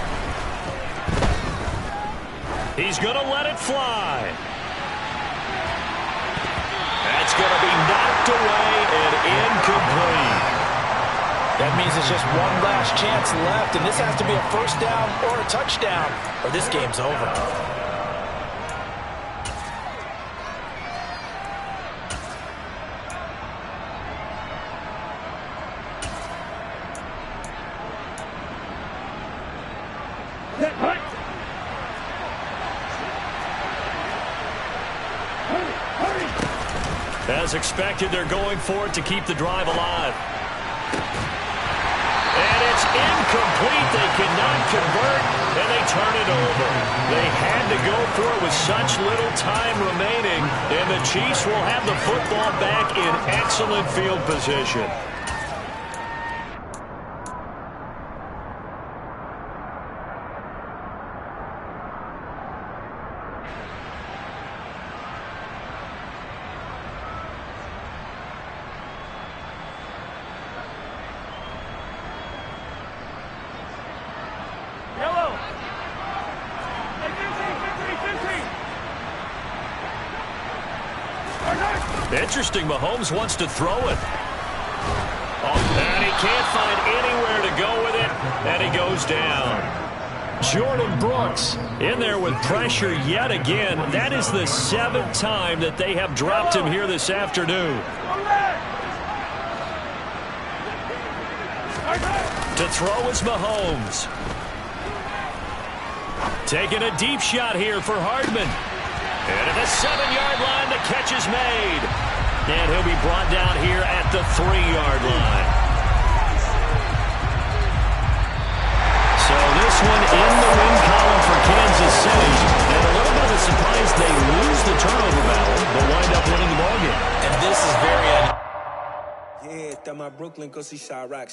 He's going to let it fly. That's going to be knocked away and incomplete. That means it's just one last chance left, and this has to be a 1st down or a touchdown, or this game's over. As expected, they're going for it to keep the drive alive. And it's incomplete. They cannot convert, and they turn it over. They had to go for it with such little time remaining, and the Chiefs will have the football back in excellent field position. Interesting, Mahomes wants to throw it. And he can't find anywhere to go with it, and he goes down. Jordan Brooks in there with pressure yet again. That is the 7th time that they have dropped him here this afternoon. To throw is Mahomes. Taking a deep shot here for Hardman. And at the 7-yard line, the catch is made. And he'll be brought down here at the 3-yard line. So this one in the win column for Kansas City. And a little bit of a surprise, they lose the turnover battle, but wind up winning the ballgame. And this is very Yeah, está my Brooklyn, go see Chirac.